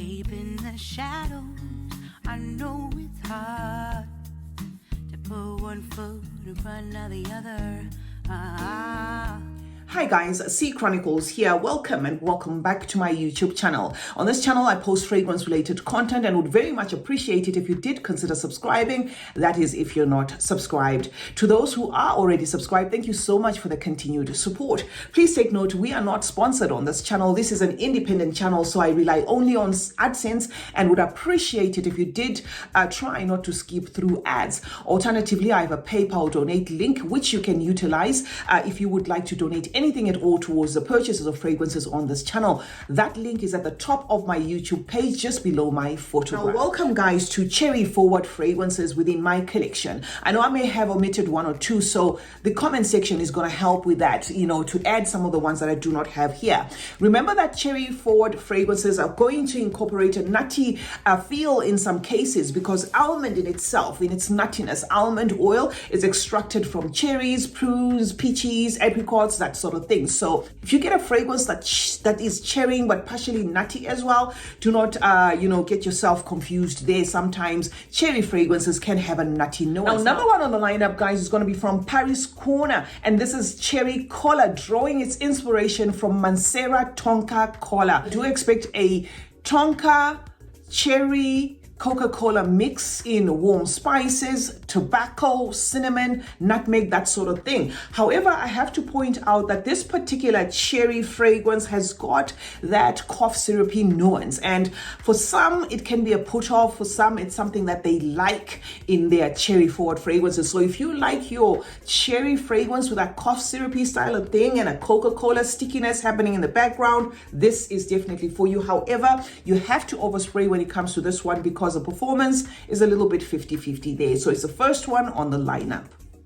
escaping the shadows. I know it's hard to put one foot in front of the other. Hi guys, CeeChronicles here. Welcome and welcome back to my YouTube channel. On this channel, I post fragrance related content and would very much appreciate it if you did consider subscribing. That is, if you're not subscribed. To those who are already subscribed, thank you so much for the continued support. Please take note, we are not sponsored on this channel. This is an independent channel, so I rely only on AdSense and would appreciate it if you did try not to skip through ads. Alternatively, I have a PayPal donate link which you can utilize if you would like to donate anything at all towards the purchases of fragrances on this channel. That link is at the top of my YouTube page, just below my photograph. Now, welcome guys to cherry forward fragrances within my collection. I know I may have omitted one or two, so the comment section is going to help with that, to add some of the ones that I do not have here. Remember that cherry forward fragrances are going to incorporate a nutty feel in some cases, because almond in itself, in its nuttiness, almond oil is extracted from cherries, prunes, peaches, apricots, that sort of thing. So if you get a fragrance that is cherrying but partially nutty as well, do not get yourself confused there. Sometimes cherry fragrances can have a nutty note. Now, number one on the lineup, guys, is going to be from Paris Corner, and this is Cherry Cola, drawing its inspiration from Mancera Tonka Cola. Do expect a Tonka cherry Coca-Cola mix in warm spices, tobacco, cinnamon, nutmeg, that sort of thing. However, I have to point out that this particular cherry fragrance has got that cough syrupy nuance, and for some it can be a put off, for some it's something that they like in their cherry forward fragrances. So if you like your cherry fragrance with that cough syrupy style of thing and a Coca-Cola stickiness happening in the background, this is definitely for you. However, you have to overspray when it comes to this one, because the performance is a little bit 50-50 there. So it's the first one on the lineup.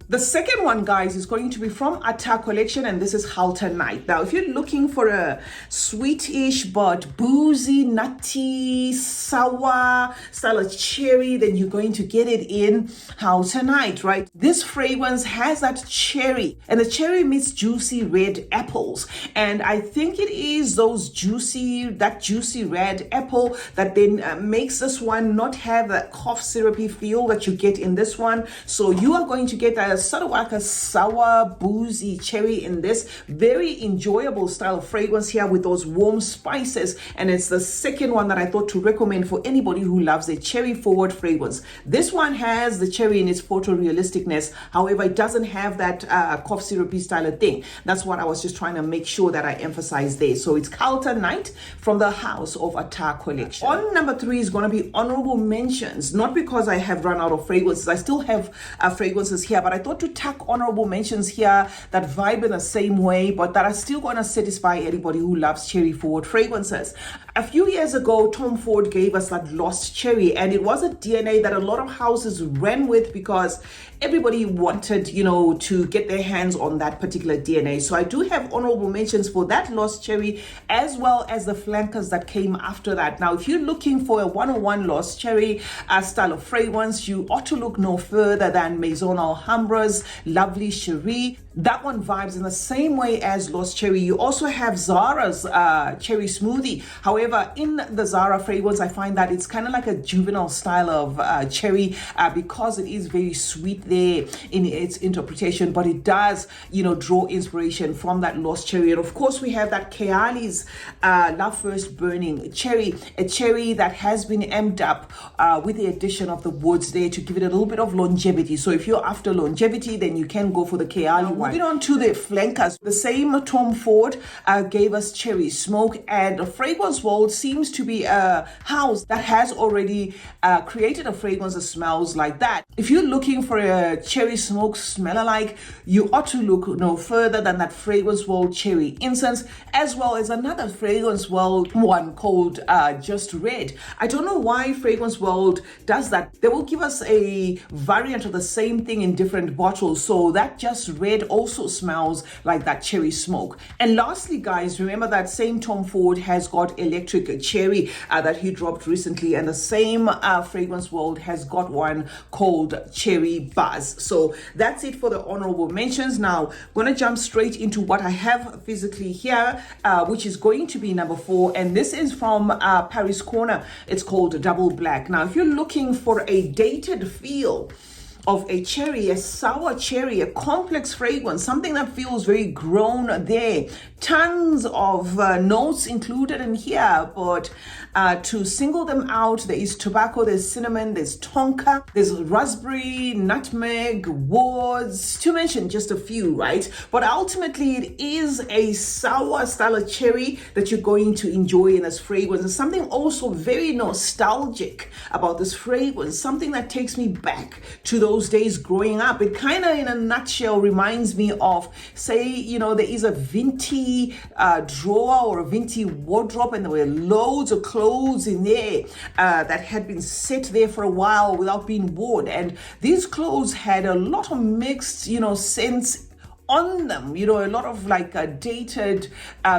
The second one, guys, is going to be from Attar collection, and this is Halter Night. Now, if you're looking for a sweetish but boozy, nutty, sour style of cherry, then you're going to get it in Halter Night, right? This fragrance has that cherry, and the cherry meets juicy red apples. And I think it is that juicy red apple that then makes this one not have that cough syrupy feel that you get in this one. So you are going to get a sort of like a sour, boozy cherry in this. Very enjoyable style of fragrance here with those warm spices. And it's the second one that I thought to recommend for anybody who loves a cherry forward fragrance. This one has the cherry in its photorealisticness. However, it doesn't have that cough syrupy style of thing. That's what I was just trying to make sure that I emphasize there. So it's Halter Night from the House of Attar collection. On number 3 is going to be honorable mentions. Not because I have run out of fragrances. I still have fragrances here, but I thought to tack honorable mentions here that vibe in the same way, but that are still going to satisfy anybody who loves cherry forward fragrances. A few years ago, Tom Ford gave us that Lost Cherry, and it was a DNA that a lot of houses ran with because everybody wanted, to get their hands on that particular DNA. So I do have honorable mentions for that Lost Cherry, as well as the flankers that came after that. Now, if you're looking for a 101 Lost Cherry style of fragrance, you ought to look no further than Maison Alhambra's Lovely Cherie. That one vibes in the same way as Lost Cherry. You also have Zara's Cherry Smoothie. However, in the Zara fragrance, I find that it's kind of like a juvenile style of cherry because it is very sweet there in its interpretation, but it does, draw inspiration from that Lost Cherry. And of course, we have that Hailey's Love First Burning Cherry, a cherry that has been amped up with the addition of the woods there to give it a little bit of longevity. So if you're after longevity, then you can go for the Hailey one. Moving on to the flankers, the same Tom Ford gave us Cherry Smoke, and the fragrance world seems to be a house that has already created a fragrance that smells like that. If you're looking for a Cherry Smoke smell-alike, you ought to look no further than that Fragrance World Cherry Incense, as well as another Fragrance World one called Just Red. I don't know why Fragrance World does that. They will give us a variant of the same thing in different bottle. So that just red also smells like that cherry smoke. And lastly, guys, remember that same Tom Ford has got electric cherry that he dropped recently, and the same Fragrance World has got one called Cherry Buzz. So that's it for the honorable mentions. Now, I'm going to jump straight into what I have physically here, which is going to be number 4, and this is from Paris Corner. It's called Double Black. Now, if you're looking for a dated feel of a cherry, a sour cherry, a complex fragrance, something that feels very grown there. Tons of notes included in here, but to single them out, there is tobacco, there's cinnamon, there's tonka, there's raspberry, nutmeg, woods, to mention just a few, right? But ultimately, it is a sour style of cherry that you're going to enjoy in this fragrance. There's something also very nostalgic about this fragrance, something that takes me back to those days growing up. It kind of, in a nutshell, reminds me of, say, there is a venti drawer or a venti wardrobe, and there were loads of clothes in there that had been set there for a while without being worn, and these clothes had a lot of mixed scents on them, a lot of like dated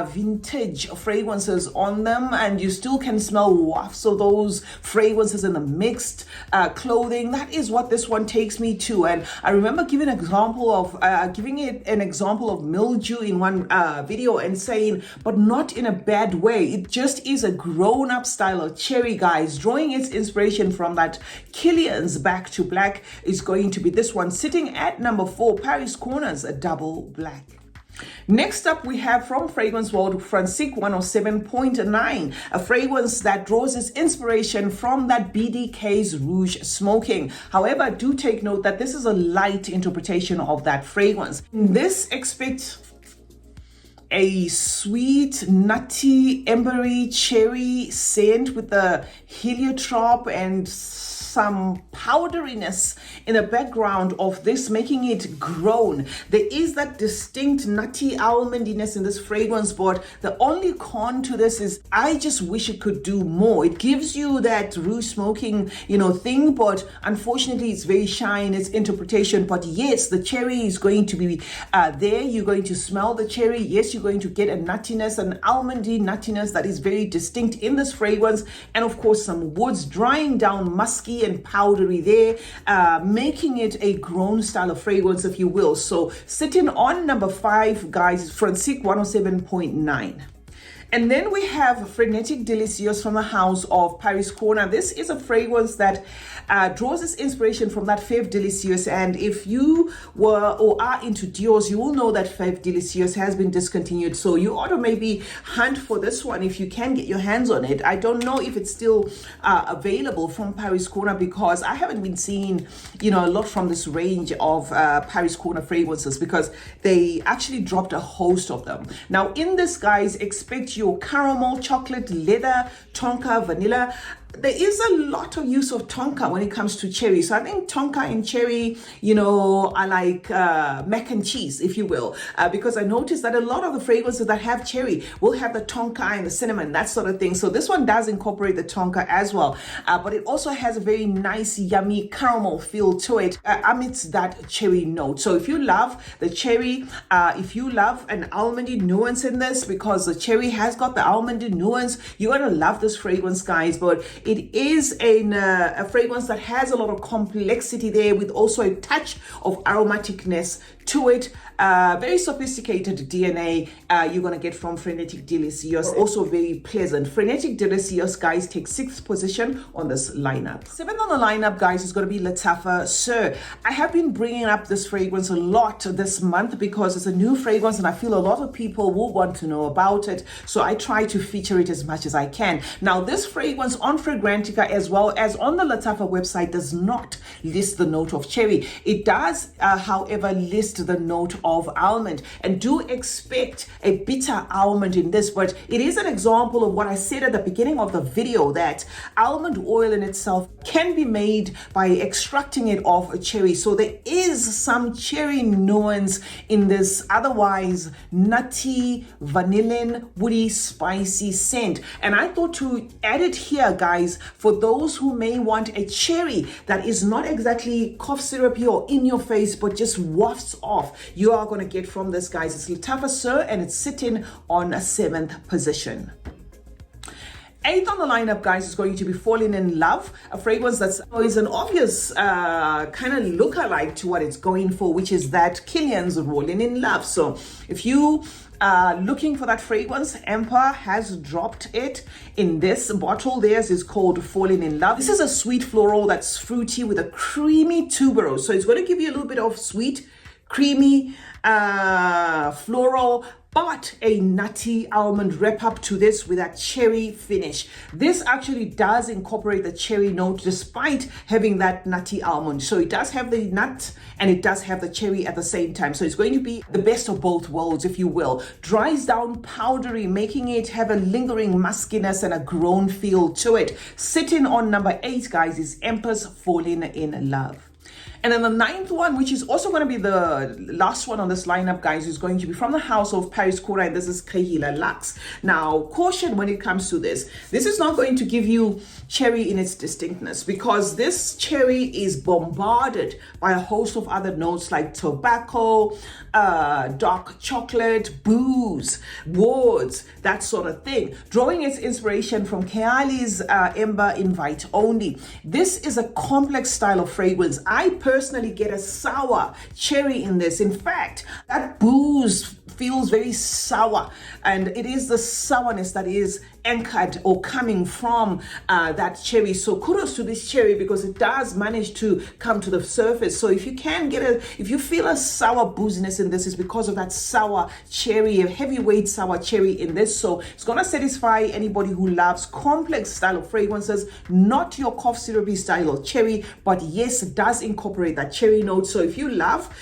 vintage fragrances on them, and you still can smell wafts of those fragrances in the mixed clothing. That is what this one takes me to. And I remember giving it an example of mildew in one video and saying, but not in a bad way. It just is a grown-up style of cherry, guys, drawing its inspiration from that Killian's Back to Black is going to be this one, sitting at number 4, Paris Corner's a Double Black. Next up, we have from Fragrance World, Frenetic 107.9, a fragrance that draws its inspiration from that BDK's Rouge Smoking. However, do take note that this is a light interpretation of that fragrance. In this, expect a sweet, nutty, embery, cherry scent with the heliotrope and some powderiness in the background of this, making it grown. There is that distinct nutty almondiness in this fragrance, but the only con to this is I just wish it could do more. It gives you that rouge smoking, thing, but unfortunately it's very shy in its interpretation. But yes, the cherry is going to be there. You're going to smell the cherry. Yes, you're going to get a nuttiness, an almondy nuttiness that is very distinct in this fragrance, and of course some woods drying down, musky and powdery there, making it a grown style of fragrance, if you will. So sitting on number 5, guys, Frenetic 107.9. And then we have Frenetic Delicious from the house of Paris Corner. This is a fragrance that draws its inspiration from that Fève Delicious. And if you were or are into Dior's, you will know that Fève Delicious has been discontinued. So you ought to maybe hunt for this one if you can get your hands on it. I don't know if it's still available from Paris Corner, because I haven't been seeing, a lot from this range of Paris Corner fragrances, because they actually dropped a host of them. Now in this, guys, expect your caramel, chocolate, leather, tonka, vanilla. There is a lot of use of tonka when it comes to cherry. So I think tonka and cherry, are like mac and cheese, if you will, because I noticed that a lot of the fragrances that have cherry will have the tonka and the cinnamon, that sort of thing. So this one does incorporate the tonka as well, but it also has a very nice, yummy caramel feel to it amidst that cherry note. So if you love the cherry, if you love an almondy nuance in this, because the cherry has got the almondy nuance, you're going to love this fragrance, guys. But it is a fragrance that has a lot of complexity there, with also a touch of aromaticness to it. Very sophisticated DNA you're going to get from Frenetic Delicious. Also very pleasant. Frenetic Delicious, guys, takes 6th position on this lineup. 7th on the lineup, guys, is going to be Lattafa Ser. I have been bringing up this fragrance a lot this month because it's a new fragrance and I feel a lot of people will want to know about it. So I try to feature it as much as I can. Now, this fragrance on Fragrantica as well as on the Lattafa website does not list the note of cherry. It does, however, list just the note of almond. And do expect a bitter almond in this, but it is an example of what I said at the beginning of the video, that almond oil in itself can be made by extracting it off a cherry. So there is some cherry nuance in this otherwise nutty, vanillin, woody, spicy scent. And I thought to add it here, guys, for those who may want a cherry that is not exactly cough syrupy or in your face, but just wafts off. You are going to get from this, guys. It's Lattafa Ser, and it's sitting on a 7th position. 8th on the lineup, guys, is going to be Falling in Love, a fragrance that's is an obvious kind of lookalike to what it's going for, which is that Killian's Rolling in Love. So if you looking for that fragrance, Emper has dropped it in this bottle. Theirs is called Falling in Love. This is a sweet floral that's fruity with a creamy tuberose. So it's going to give you a little bit of sweet, creamy, floral, but a nutty almond wrap up to this with that cherry finish. This actually does incorporate the cherry note despite having that nutty almond. So it does have the nut and it does have the cherry at the same time. So it's going to be the best of both worlds, if you will. Dries down powdery, making it have a lingering muskiness and a grown feel to it. Sitting on number 8, guys, is Emper's Falling in Love. And then the 9th one, which is also going to be the last one on this lineup, guys, is going to be from the house of Paris Cora, and this is Kahila Luxe. Now, caution when it comes to this. This is not going to give you cherry in its distinctness, because this cherry is bombarded by a host of other notes like tobacco, dark chocolate, booze, woods, that sort of thing, drawing its inspiration from Hailey's Ember Invite Only. This is a complex style of fragrance. I personally get a sour cherry in this. In fact, that booze feels very sour, and it is the sourness that is anchored or coming from that cherry. So kudos to this cherry, because it does manage to come to the surface. So if you can get if you feel a sour booziness in this, it's because of that sour cherry, a heavyweight sour cherry in this. So it's going to satisfy anybody who loves complex style of fragrances, not your cough syrupy style of cherry, but yes, it does incorporate that cherry note. So if you love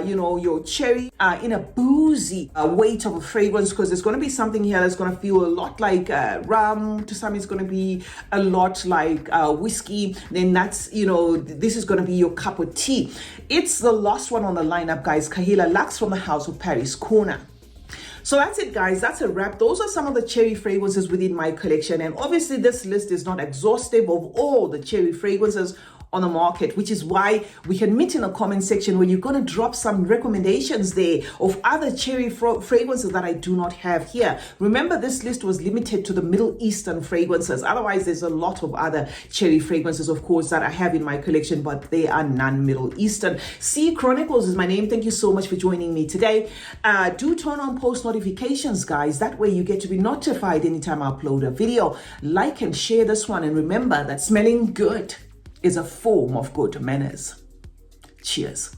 your cherry in a boozy weight of a fragrance, because there's going to be something here that's going to feel a lot like rum, to some it's going to be a lot like whiskey, then that's, this is going to be your cup of tea. It's the last one on the lineup, guys, Kahila Luxe from the house of Paris Corner. So that's it, guys. That's a wrap. Those are some of the cherry fragrances within my collection, and obviously this list is not exhaustive of all the cherry fragrances on the market, which is why we can meet in the comment section where you're going to drop some recommendations there of other cherry fragrances that I do not have here. Remember, this list was limited to the Middle Eastern fragrances. Otherwise, there's a lot of other cherry fragrances, of course, that I have in my collection, but they are non-Middle Eastern. CeeChronicles is my name. Thank you so much for joining me today. Do turn on post notifications, guys. That way you get to be notified anytime I upload a video. Like and share this one, and remember that smelling good is a form of good manners. Cheers.